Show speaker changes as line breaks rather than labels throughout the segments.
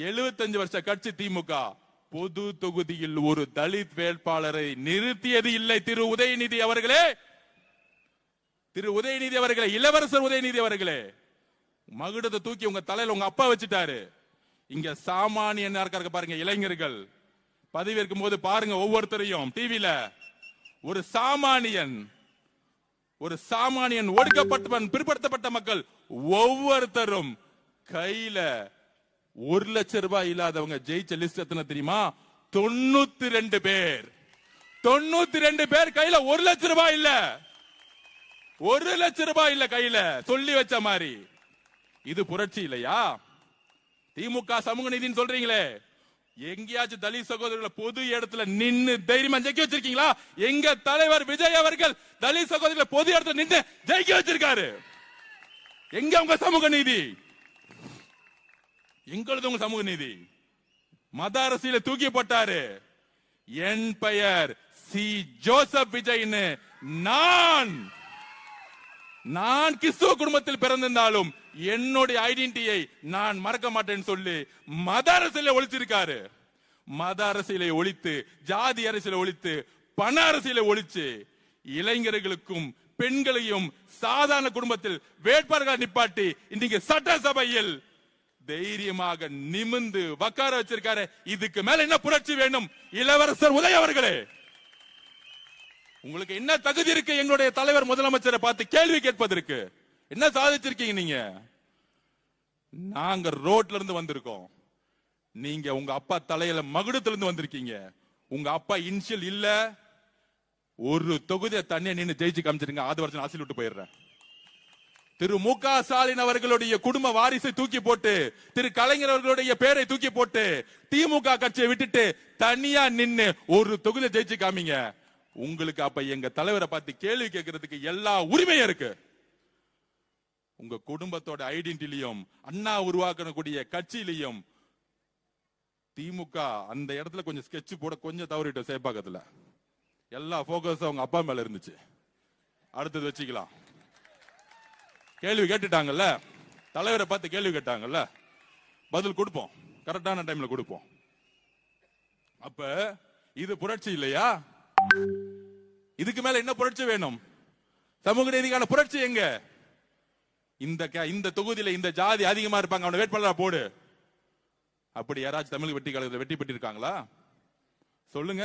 75 வருஷ கட்சி திமுக பொது தொகுதியில் ஒரு தலித் வேட்பாளரை நிறுத்தியது இல்லை. திரு உதயநிதி அவர்களே, இளவரசர் உதயநிதி அவர்களே, மகுடத்தை தூக்கி உங்க தலையில உங்க அப்பா வச்சுட்டாரு. இங்க சாமானியன் இருக்காரு பாருங்க, இளைஞர்கள் பதவியேற்கும் போது பாருங்க, ஒவ்வொருத்தரையும் டிவில ஒரு சாமானியன் ஒடுக்கப்பட்டவன், பிற்படுத்தப்பட்ட மக்கள் ஒவ்வொருத்தரும் கையில 1 லட்சம் ரூபாய் இல்லாதவங்க ஜெயிச்ச லிஸ்ட் எத்தனை தெரியுமா? 92 பேர். 92 பேர் கையில 1 லட்சம் ரூபாய் இல்ல. 1 லட்சம் ரூபாய் இல்ல கையில, சொல்லி வச்ச மாதிரி. இது புரட்சி இல்லையா? திமுக சமூக நீதினு சொல்றீங்களே, எங்கேயாச்சும் தலித் சகோதரர்களை பொது இடத்துல நின்னு தைரியமா ஜெயிக்க வச்சிருக்கீங்களா? எங்க தலைவர் விஜய் அவர்கள் தலித் சகோதரர்களை பொது இடத்துல நின்று ஜெயிக்க வச்சிருக்காரு. எங்க உங்க சமூக நீதி? எங்களது உங்க சமூக நீதி? மத அரசியல தூக்கி போட்டாரு. என் பெயர் சி ஜோசப் விஜய்னு. நான் கிறிஸ்துவ குடும்பத்தில் பிறந்திருந்தாலும் என்னுடைய ஐடென்டிட்டியை நான் மறக்க மாட்டேன்னு சொல்லி மத அரசியலை ஒழிச்சிருக்காரு. மத அரசியலை ஒழித்து, ஜாதி அரசியலை ஒழித்து, பண அரசியலை ஒழிச்சு இளைஞர்களுக்கும் பெண்களையும் சாதாரண குடும்பத்தில் வேட்பாளர்கள் நிப்பாட்டி இன்னைக்கு சட்டசபையில் தைரியமாக நிமிந்து உட்கார வச்சிருக்காரு. இதுக்கு மேல என்ன புரட்சி வேணும்? இளவரசர் உதய அவர்களே, உங்களுக்கு என்ன தகுதி இருக்கு எங்களுடைய தலைவர் முதலமைச்சரை பார்த்து கேள்வி கேட்பதற்கு? என்ன சாதிச்சிருக்கீங்க நீங்க? நாங்க ரோட்ல இருந்து வந்திருக்கோம். நீங்க உங்க அப்பா தலையில மகுடத்துல இருந்து வந்திருக்கீங்க. உங்க அப்பா இன்சியல் இல்ல. ஒரு தொகுதியை தண்ணியை நின்று ஜெயிச்சு காமிச்சிருங்க. 6 வருஷம் ஆசில் விட்டு போயிடுறேன். திரு மு.க. ஸ்டாலின் அவர்களுடைய குடும்ப வாரிசை தூக்கி போட்டு, திரு கலைஞர் அவர்களுடைய பேரை தூக்கி போட்டு திமுக கட்சியை விட்டுட்டு தனியா நின்னு ஒரு தொகுதியை ஜெயிச்சு காமிங்க. உங்களுக்கு அப்ப எங்க தலைவரை பார்த்து கேள்வி கேட்கறதுக்கு எல்லா உரிமையும் இருக்கு. உங்க குடும்பத்தோட ஐடென்டிட்டிலையும் அண்ணா உருவாக்கக்கூடிய கட்சியிலையும் திமுக அந்த இடத்துல கொஞ்சம் ஸ்கெட்ச் போட கொஞ்சம் தவறிட்டு சேப்பாக்கத்துல எல்லா போக்கஸ் அவங்க அப்பா மேல இருந்துச்சு. அடுத்தது வச்சுக்கலாம். கேள்வி கேட்டுட்டாங்கல்ல, தலைவரை பார்த்து கேள்வி கேட்டாங்கல்ல, பதில் கொடுப்போம், கரெக்டான டைம்ல கொடுப்போம். அப்ப இது புரட்சி இல்லையா? இதுக்கு மேல என்ன புரட்சி வேணும்? சமூக நீதிக்கான புரட்சி எங்க? இந்த தொகுதியில இந்த ஜாதி அதிகமா இருப்பாங்க, அவனை வேட்பாளரா போடு. அப்படி யாராச்சும் தமிழ் வெட்டி கழகத்தில் வெட்டி பெற்று இருக்காங்களா? சொல்லுங்க.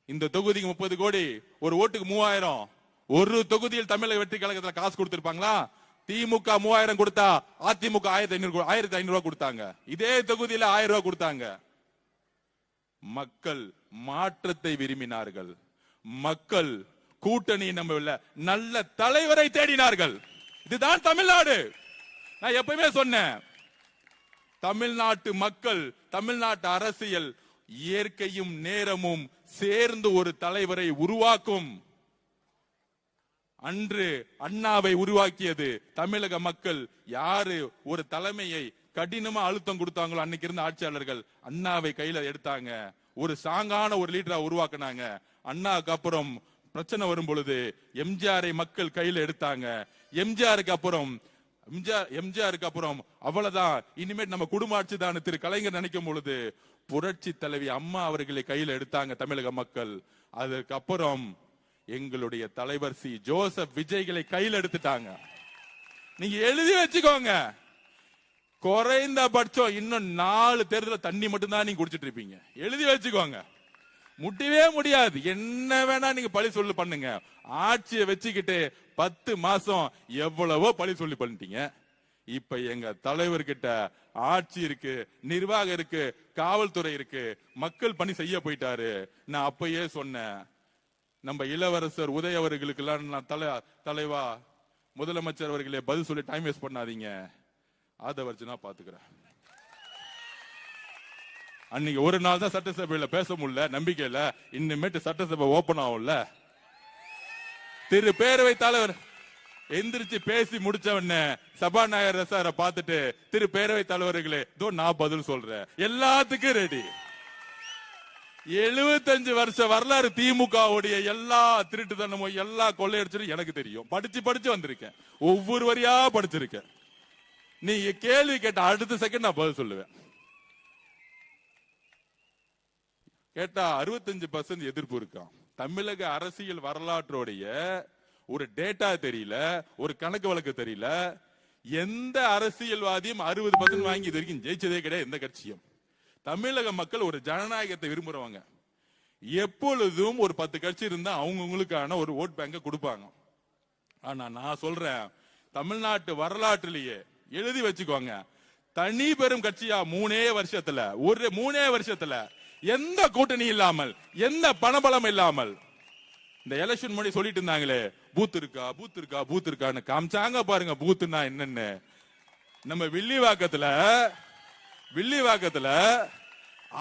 இந்த தொகுதிக்கு 30 கோடி, ஒரு ஓட்டுக்கு 3000. ஒரு தொகுதியில் தமிழக வெற்றி கழகத்தில் காசு கொடுத்திருப்பாங்களா? திமுக 3000 கொடுத்தா அதிமுக 1500 ரூபாய் கொடுத்தாங்க. இதே தொகுதியில 1000 ரூபாய் கொடுத்தாங்க. மக்கள் மாற்றத்தை விரும்பினார்கள். மக்கள் கூட்டணி நம்பவில்லை, நல்ல தலைவரை தேடினார்கள். இதுதான் தமிழ்நாடு. நான் எப்பவுமே சொன்னேன், தமிழ்நாட்டு மக்கள், தமிழ்நாட்டு அரசியல் இயற்கையும் நேரமும் சேர்ந்து ஒரு தலைவரை உருவாக்கும். அன்று அண்ணாவை உருவாக்கியது தமிழக மக்கள். யாரு ஒரு தலைமையை கடினமா அழுத்தம் கொடுத்தாங்களோ அன்னைக்கு இருந்த ஆட்சியாளர்கள் அண்ணாவை கையில எடுத்தாங்க. ஒரு சாங்கான ஒரு லீடரா உருவாக்குனாங்க. அண்ணாவுக்கு அப்புறம் பிரச்சனை வரும் பொழுது எம்ஜிஆரை மக்கள் கையில எடுத்தாங்க. எம்ஜிஆருக்கு அப்புறம் அவ்வளவுதான், இனிமேல் நம்ம குடும்ப ஆட்சி தான் திரு கலைஞர் நினைக்கும் பொழுது புரட்சி தலைவி அம்மா அவர்களை கையில எடுத்தாங்க தமிழக மக்கள். அதுக்கப்புறம் எங்களுடைய தலைவர் சி ஜோசப் விஜய்களை கையில் எடுத்துட்டாங்க. நீங்க எழுதி வச்சுக்கோங்க, குறைந்தபட்சம் இன்னும் 4 தேர்தல் தண்ணி மட்டும்தான் நீங்க குடிச்சிட்டு இருப்பீங்க. எழுதி வச்சுக்கோங்க, முடியவே முடியாது. என்ன வேணா நீங்க பழி சொல்லி பண்ணுங்க. ஆட்சியை வச்சுக்கிட்டு 10 மாசம் எவ்வளவோ பழி சொல்லி பண்ணிட்டீங்க. இப்ப எங்க தலைவர்கிட்ட ஆட்சி இருக்கு, நிர்வாகம் இருக்கு, காவல்துறை இருக்கு, மக்கள் பணி செய்ய போயிட்டாரு. நான் அப்பயே சொன்னேன், நம்ம இளவரசர் உதய அவர்களுக்கு எல்லாம் நான் தலைவா முதலமைச்சர் அவர்களே பதில் சொல்லி டைம் வேஸ்ட் பண்ணாதீங்க, அதை வச்சு நான் பாத்துக்கிறேன். அன்னைக்கு ஒரு நாள் தான் சட்டசபையில பேச முடியல, நம்பிக்கையில. இனிமேட்டு சட்டசபை ஓபன் ஆகும்ல. திரு பேரவை தலைவர் எந்திரிச்சு பேசி முடிச்ச உடனே சபாநாயகர் சாரை பார்த்துட்டு, திரு பேரவை தலைவர்களே இதோ நான் பதில் சொல்றேன், எல்லாத்துக்கும் ரெடி. 75 வருஷ வரலாறு திமுகவுடைய எல்லா திருட்டுத்தனமும் எல்லா கொள்ளையடிச்சும் எனக்கு தெரியும். படிச்சு வந்திருக்கேன், ஒவ்வொரு வரியா படிச்சிருக்கேன். நீங்க கேள்வி கேட்ட அடுத்த செகண்ட் நான் பதில் சொல்லுவேன். கேட்டா 65% எதிர்ப்பு இருக்கான். தமிழக அரசியல் வரலாற்றோடைய ஒரு டேட்டா தெரியல, ஒரு கணக்கு வழக்கு தெரியல. எந்த அரசியல்வாதியும் 60% வாங்கி இது வரைக்கும் ஜெயிச்சதே கிடையாது எந்த கட்சியும். தமிழக மக்கள் ஒரு ஜனநாயகத்தை விரும்புறவங்க. எப்பொழுதும் ஒரு 10 கட்சி இருந்தா அவங்களுக்கான ஒரு ஓட் பேங்க கொடுப்பாங்க. ஆனா நான் சொல்றேன், தமிழ்நாட்டு வரலாற்றிலேயே எழுதி வச்சுக்கோங்க, தனி பெரும் கட்சியா 3 வருஷத்துல எந்த கூட்டணி இல்லாமல், எந்த பணபலம் இல்லாமல், இந்த எலெக்ஷன் முன்னாடி சொல்லிட்டு இருந்தாங்களே பூத் இருக்கான்னு காமிச்சாங்க பாருங்க. பூத்துனா என்னன்னு நம்ம வில்லிவாக்கத்துல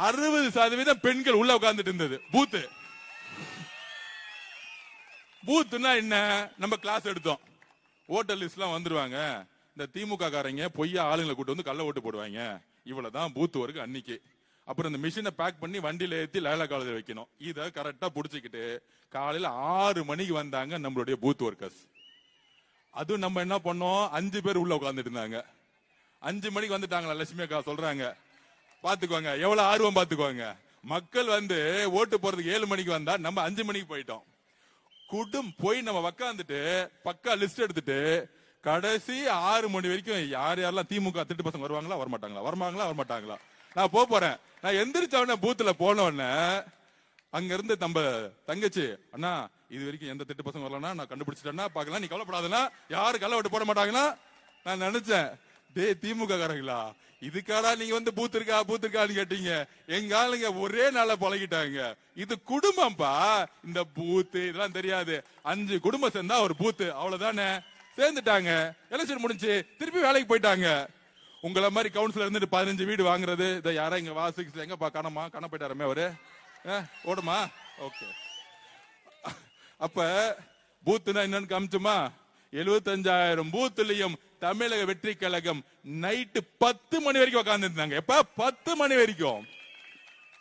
60% பெண்கள் உள்ள உட்கார்ந்துட்டு இருந்தது. பூத்துனா என்ன? நம்ம கிளாஸ் எடுத்தோம். ஓட்டர் லிஸ்ட் எல்லாம் வந்துருவாங்க. இந்த திமுக காரங்க பொய்யா ஆளுங்களை கூட்டு வந்து கள்ள ஓட்டு போடுவாங்க. இவ்வளவுதான் பூத் ஒர்க் அன்னைக்கு. அப்புறம் இந்த மிஷினை பேக் பண்ணி வண்டியில ஏற்றி லைலா காலேஜ் வைக்கணும். இதை கரெக்டா புடிச்சுக்கிட்டு காலையில 6 மணிக்கு வந்தாங்க நம்மளுடைய பூத் ஒர்க்கர்ஸ். அதுவும் நம்ம என்ன பண்ணோம், 5 பேர் உள்ள உட்கார்ந்துட்டு இருந்தாங்க. 5 மணிக்கு வந்துட்டாங்களா லட்சுமி அக்கா சொல்றாங்க. பாத்துக்கோங்க எவ்வளவு ஆர்வம் பாத்துக்கோங்க. மக்கள் வந்து ஓட்டு போறதுக்கு 7 மணிக்கு வந்தா நம்ம 5 மணிக்கு போயிட்டோம். போய் நம்ம உக்காந்துட்டு பக்கா லிஸ்ட் எடுத்துட்டு கடைசி 6 மணி வரைக்கும் யார் யாரெல்லாம் திமுக திட்டு பசங்க வருவாங்களா வரமாட்டாங்களா நான் போறேன். நான் எந்திரிச்ச பூத்துல போன உடனே அங்க இருந்து நம்ம தங்கச்சி, அண்ணா இது வரைக்கும் எந்த திட்டு பசங்க வரலன்னா நான் கண்டுபிடிச்சிட்டேன்னா பாக்கலாம், நீ கவலைப்படாதுன்னா யாரு கள்ள ஓட்டு போட மாட்டாங்கன்னா. நான் நினைச்சேன், டே திமுக காரங்களா இதுக்காடா நீங்க வந்து பூத் இருக்கான்னு கேட்டீங்க. எங்க ஆளுங்க ஒரே நாள பழகிட்டாங்க. இது குடும்பம்பா, இந்த பூத்து இதெல்லாம் தெரியாது. 5 குடும்பம் சேர்ந்தா ஒரு பூத்து, அவ்வளவுதானே. சேர்ந்துட்டாங்க, எலெக்ஷன் முடிஞ்சு திருப்பி வேலைக்கு போயிட்டாங்க. உங்களை மாதிரி கவுன்சிலர் இருந்துட்டு 15 வீடு வாங்குறது, இதை யாரா இங்க வாசிக்கல எங்கப்பா காண போயிட்டாரமே அவரு ஓடுமா. ஓகே, அப்ப பூத்துனா என்னன்னு காமிச்சுமா. 75,000 பூத்துலயும் தமிழக வெற்றி கழகம் நைட்டு 10 மணி வரைக்கும் உட்கார்ந்து இருந்தாங்க. எப்ப 10 மணி வரைக்கும்.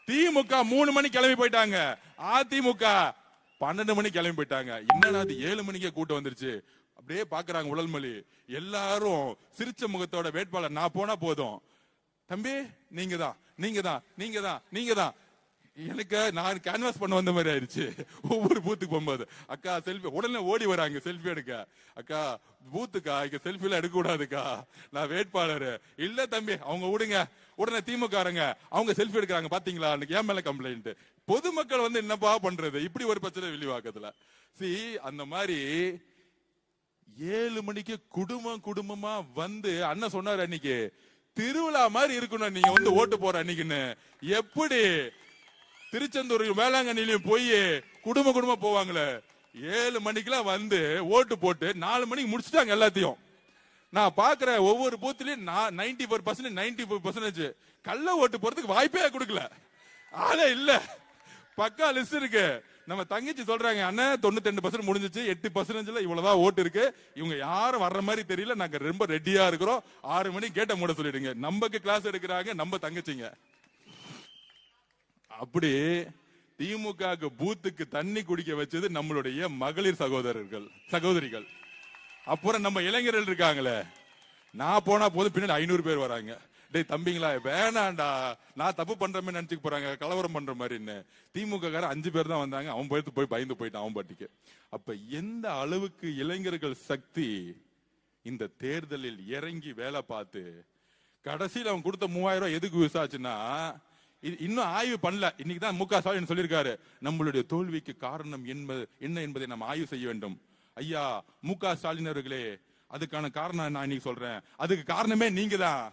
திமுக 3 மணி கிளம்பி போயிட்டாங்க. அதிமுக 12 மணி கிளம்பி போயிட்டாங்க. என்னன்னா அது 7 மணிக்கே கூட்டம் வந்துருச்சு. அப்படியே பாக்குறாங்க உடல்மொழி. எல்லாரும் சிரிச்ச முகத்தோட வேட்பாளர் நான் போனா போதும், தம்பி நீங்க தான் எனக்கு நான் கேன்வாஸ் பண்ண வந்த மாதிரி ஆயிடுச்சு. ஒவ்வொரு பூத்துக்கு போகும்போது அக்கா செல்ஃபி உடனே ஓடி வராங்க செல்ஃபி எடுக்க. அக்கா பூத்துக்கா இங்க செல்ஃபி எல்லாம் எடுக்க கூடாதுக்கா, நான் வேட்பாளர். இல்ல தம்பி அவங்க விடுங்க. உடனே திமுகங்க அவங்க செல்ஃபி எடுக்கிறாங்க பாத்தீங்களா, ஏன் மேல கம்ப்ளைண்ட். பொதுமக்கள் வந்து என்னப்பா பண்றது, இப்படி ஒரு பிரச்சனை வில்லிவாக்கத்துல. அந்த மாதிரி 7 மணிக்கு குடும்பமா வந்து அண்ணன் சொன்னாரு அன்னைக்கு திருவிழா மாதிரி இருக்கணும் நீங்க வந்து ஓட்டு போற அன்னைக்குன்னு. எப்படி திருச்செந்தூர் வேளாங்கண்ணிலையும் போய் குடும்பமா போவாங்களே, 7 மணிக்கெல்லாம் வந்து ஓட்டு போட்டு 4 மணிக்கு முடிச்சுட்டாங்க எல்லாத்தையும். நான் பாக்குறேன் ஒவ்வொரு பூத்துலயும் 94% கள்ள ஓட்டு போறதுக்கு வாய்ப்பே கொடுக்கல. ஆளே இல்ல, பக்கா லிஸ்ட் இருக்கு. நம்ம தங்கச்சி சொல்றாங்க, அண்ணன் 92% முடிஞ்சிச்சு, 8% இவ்வளவுதான் ஓட்டு இருக்கு, இவங்க யாரும் வர்ற மாதிரி தெரியல, நாங்க ரொம்ப ரெடியா இருக்கிறோம், 6 மணிக்கு கேட்ட மூட சொல்லிடுங்க. நமக்கு கிளாஸ் எடுக்கிறாங்க நம்ம தங்கச்சிங்க. அப்படி திமுக பூத்துக்கு தண்ணி குடிக்க வச்சது நம்மளுடைய மகளிர் சகோதரிகள். அப்புறம் நம்ம இளைஞர்கள் இருக்காங்களே, நான் போனா போது பின்னாடி 500 பேர் வராங்க. டேய் தம்பிங்களா வேணாண்டா, நான் தப்பு பண்றமே நினைச்சுக்க போறாங்க, கலவரம் பண்ற மாதிரின்னு. திமுக கார 5 பேர் தான் வந்தாங்க. அவன் போய் பயந்து போயிட்டான் அவன் பாட்டிக்கு. அப்ப எந்த அளவுக்கு இளைஞர்கள் சக்தி இந்த தேர்தலில் இறங்கி வேலை பார்த்து கடைசியில் அவன் கொடுத்த 3000 ரூபாய் எதுக்கு யூஸ் ஆச்சுன்னா, இன்னும் ஆய்வு பண்ணல. இன்னைக்கு தான் முக ஸ்டாலின் சொல்லியிருக்காரு, நம்மளுடைய தோல்விக்கு காரணம் என்ன என்பதை நம்ம ஆய்வு செய்ய வேண்டும். ஐயா முக ஸ்டாலின் அவர்களே, அதுக்கான காரணம் நான் இன்னைக்கு சொல்றேன். அதுக்கு காரணமே நீங்க தான்.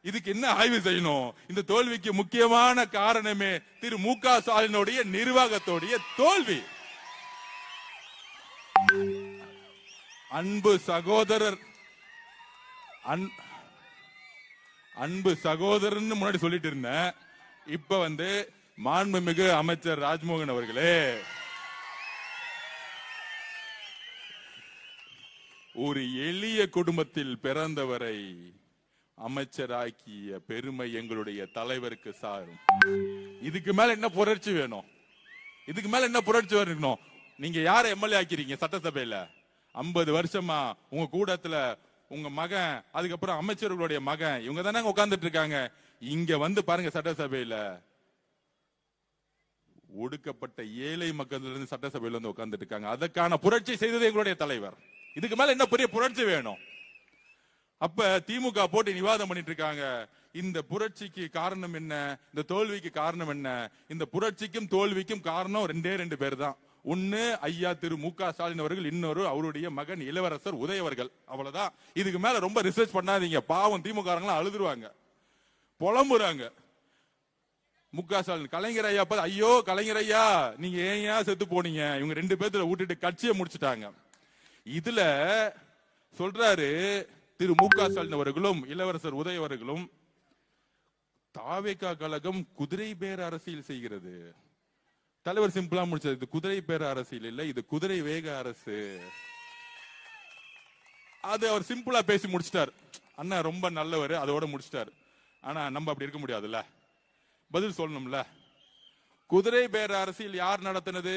இதுக்கு என்ன ஆய்வு செய்யணும்? இந்த தோல்விக்கு முக்கியமான காரணமே திரு முக ஸ்டாலினுடைய நிர்வாகத்தோடைய தோல்வி. அன்பு சகோதரன் முன்னாடி சொல்லிட்டு இருந்தேன். இப்ப வந்து மாண்புமிகு அமைச்சர் ராஜ்மோகன் அவர்களே, ஒரு எளிய குடும்பத்தில் பிறந்தவரை அமைச்சராக்கிய பெருமை எங்களுடைய தலைவருக்கு சாரும். இதுக்கு மேல என்ன புரட்சி வேணும்? நீங்க யார எம்எல்ஏ ஆக்கிறீங்க? சட்டசபையில 50 வருஷமா உங்க கூடத்துல உங்க மகன், அதுக்கப்புறம் அமைச்சர்களுடைய மகன், இவங்க தானே உட்கார்ந்துட்டு இருக்காங்க. இங்க வந்து பாருங்க, சட்டசபையில ஒடுக்கப்பட்ட ஏழை மக்கள் இருந்து சட்டசபையில வந்து உட்கார்ந்துட்டு இருக்காங்க. அதற்கான புரட்சி செய்தது எங்களுடைய தலைவர். இதுக்கு மேல என்ன பெரிய புரட்சி வேணும்? அப்ப திமுக போட்டு விவாதம் பண்ணிட்டு இருக்காங்க. இந்த புரட்சிக்கு காரணம் என்ன, இந்த தோல்விக்கு காரணம் என்ன? இந்த புரட்சிக்கும் தோல்விக்கும் காரணம் ரெண்டு பேர் தான். ஒன்னு ஐயா திரு மு.க. ஸ்டாலின் அவர்கள், இன்னொரு அவருடைய மகன் இளவரசர் உதய அவர்கள். அவ்வளவுதான். இதுக்கு மேல ரொம்ப ரிசர்ச் பண்ணாதீங்க. பாவம் திமுக அழுதுருவாங்க, புலம்புறாங்க. மு.க. ஸ்டாலின் கலைஞர் ஐயா ஐயோ கலைஞர் ஐயா நீங்க ஏன் செத்து போனீங்க? இவங்க 2 பேர்த்துல விட்டுட்டு கட்சியை முடிச்சுட்டாங்க. இதுல சொல்றாரு திரு மு.க. ஸ்டாலின் அவர்களும் இளவரசர் உதய அவர்களும், தாவேகா கழகம் குதிரை பேர அரசியல் செய்கிறது. தலைவர் சிம்பிளா முடிச்சது, இது குதிரை பேர அரசியல் இல்ல, இது குதிரை வேக அரசு. அது அவர் சிம்பிளா பேசி முடிச்சிட்டார். அண்ணா ரொம்ப நல்லவர், அதோட முடிச்சிட்டார். ஆனா நம்ம அப்படி இருக்க முடியாதுல்ல, பதில் சொல்லணும்ல. குதிரை பேர அரசியல் யார் நடத்தினது?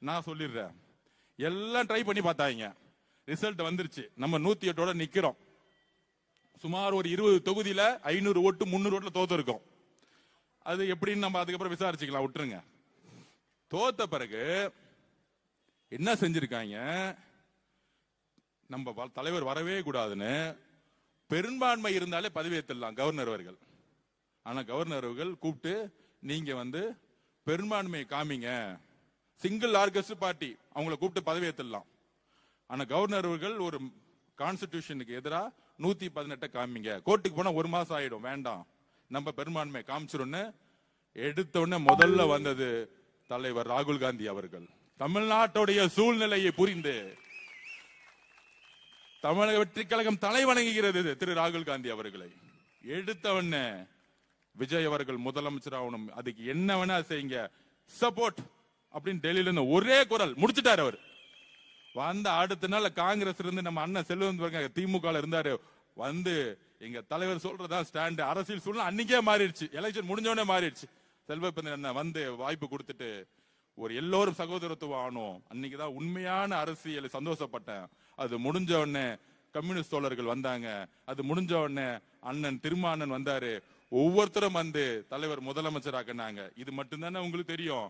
நான் சொல்லிடுறேன். எல்லாம் ட்ரை பண்ணி பார்த்தாங்க, ரிசல்ட் வந்துருச்சு. நம்ம 108 நிக்கிறோம். சுமார் ஒரு 20 தொகுதியில 500 ஓட்டு 300 ஓட்டுல தோத்து இருக்கோம். அது எப்படின்னு நம்ம அதுக்கப்புறம் விசாரிச்சுக்கலாம், விட்டுருங்க. தோத்த பிறகு என்ன செஞ்சிருக்காங்க, நம்ம தலைவர் வரவே கூடாதுன்னு பெரும்பான்மை இருந்தாலே பதவியேற்றலாம் கவர்னர் அவர்கள். ஆனா கவர்னர் அவர்கள் கூப்பிட்டு, நீங்க வந்து பெரும்பான்மையை காமிங்க, சிங்கிள் லார்ஜஸ்ட் பார்ட்டி, அவங்களை கூப்பிட்டு பதவியேற்றலாம். ஆனா கவர்னர் அவர்கள் ஒரு கான்ஸ்டிடியூஷனுக்கு எதிராக 118 காமிங்க, கோர்ட்டுக்கு போனா 1 மாசம் ஆயிடும், வேண்டாம் நம்ம பெரும்பான்மை காமிச்சிரும்னு எடுத்த உடனே முதல்ல வந்தது தலைவர் ராகுல் காந்தி அவர்கள். தமிழ்நாட்டுடைய சூழ்நிலையை புரிந்து தமிழக வெற்றி கழகம் தலை வணங்குகிறது திரு ராகுல் காந்தி அவர்களை. எடுத்தவன விஜய் அவர்கள் முதலமைச்சர் ஆகணும், அதுக்கு என்ன வேணா செய்யுங்க, சப்போர்ட் அப்படின்னு டெல்லியில இருந்து ஒரே குரல் முடிச்சுட்டாரு அவர். வந்த அடுத்த நாள் காங்கிரஸ் இருந்து நம்ம அண்ணன் செல்வம் திமுக இருந்தாரு, வந்து எங்க தலைவர் சொல்றதா ஸ்டாண்ட். அரசியல் சூழ்நிலை அன்னைக்கே மாறிடுச்சு, எலெக்ஷன் முடிஞ்சோடனே மாறிடுச்சு. செல்வப்பந்தன் வந்து வாய்ப்பு கொடுத்துட்டு ஒரு எல்லோரும் சகோதரத்துவம் ஆனோம். அன்னைக்குதான் உண்மையான அரசியல் சந்தோஷப்பட்டேன். அது முடிஞ்ச உடனே கம்யூனிஸ்ட் தோழர்கள் வந்தாங்க, அது முடிஞ்ச உடனே அண்ணன் திருமானன் வந்தாரு. ஒவ்வொருத்தரும் வந்து தலைவர் முதலமைச்சர் ஆக்கினாங்க. இது மட்டும்தானே உங்களுக்கு தெரியும்?